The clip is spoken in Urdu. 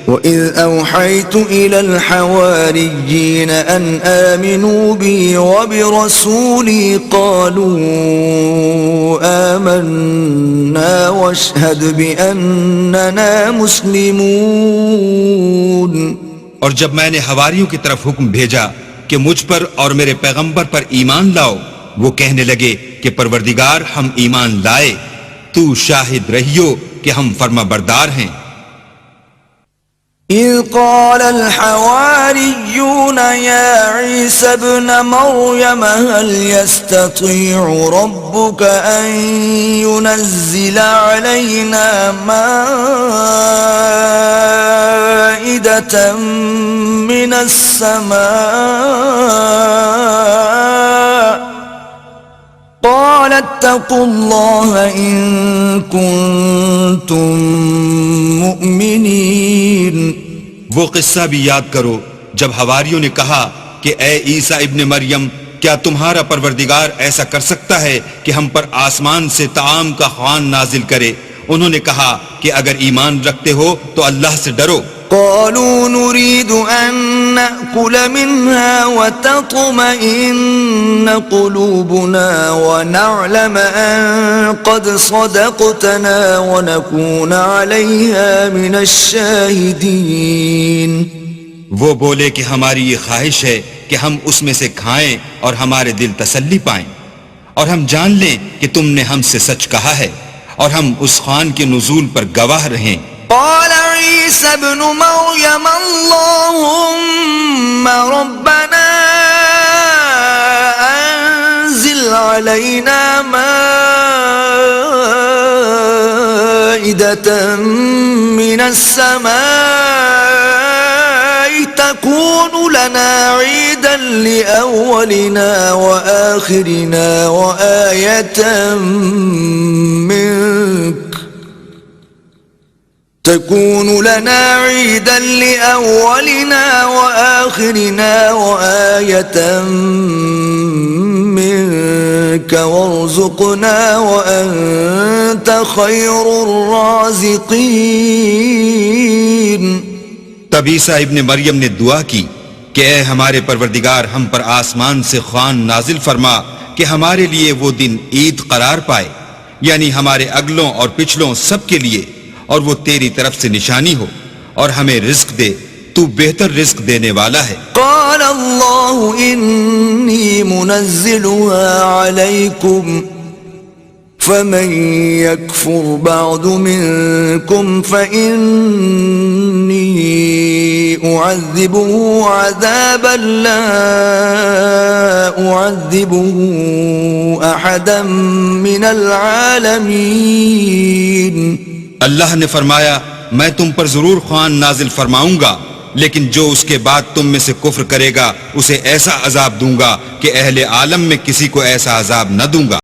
وَإِذْ أَوْحَيْتُ إِلَى الْحَوَارِيِّينَ أَنْ آمِنُوا بِي وَبِرَسُولِي قَالُوا آمَنَّا وَاشْهَدْ بِأَنَّنَا مُسْلِمُونَ۔ اور جب میں نے حواریوں کی طرف حکم بھیجا کہ مجھ پر اور میرے پیغمبر پر ایمان لاؤ، وہ کہنے لگے کہ پروردگار ہم ایمان لائے، تو شاہد رہیو کہ ہم فرما بردار ہیں۔ إِذْ قَالَ الْحَوَارِيُّونَ يَا عِيسَى ابْنَ مَرْيَمَ هَلْ يَسْتَطِيعُ رَبُّكَ أَن يُنَزِّلَ عَلَيْنَا مَائِدَةً مِّنَ السَّمَاءِ قَالَ اتَّقُوا اللَّهَ إِن كُنتُم مُّؤْمِنِينَ۔ وہ قصہ بھی یاد کرو جب حواریوں نے کہا کہ اے عیسیٰ ابن مریم، کیا تمہارا پروردگار ایسا کر سکتا ہے کہ ہم پر آسمان سے طعام کا خوان نازل کرے؟ انہوں نے کہا کہ اگر ایمان رکھتے ہو تو اللہ سے ڈرو۔ قالوا نريد أن نأكل منها وتطمئن قلوبنا ونعلم أن قد صدقتنا ونكون عليها من الشاهدين۔ وہ بولے کہ ہماری یہ خواہش ہے کہ ہم اس میں سے کھائیں اور ہمارے دل تسلی پائیں، اور ہم جان لیں کہ تم نے ہم سے سچ کہا ہے، اور ہم اس خوان کے نزول پر گواہ رہیں۔ قال عيسى ابن مريم اللهم ربنا أنزل علينا مائدة من السماء تكون لنا عيدا لأولنا وآخرنا وآية منك تكون لنا عيدا لأولنا وآخرنا وآية منك وارزقنا وأنت خير الرازقين۔ تب عیسیٰ ابن مریم نے دعا کی کہ اے ہمارے پروردگار، ہم پر آسمان سے خوان نازل فرما کہ ہمارے لیے وہ دن عید قرار پائے، یعنی ہمارے اگلوں اور پچھلوں سب کے لیے، اور وہ تیری طرف سے نشانی ہو، اور ہمیں رزق دے، تو بہتر رزق دینے والا ہے۔ قال اللہ انی منزلها علیکم فمن یکفر بعد منکم فإنی اعذبه عذابا لا اعذبه احدا من العالمین۔ اللہ نے فرمایا میں تم پر ضرور خوان نازل فرماؤں گا، لیکن جو اس کے بعد تم میں سے کفر کرے گا اسے ایسا عذاب دوں گا کہ اہل عالم میں کسی کو ایسا عذاب نہ دوں گا۔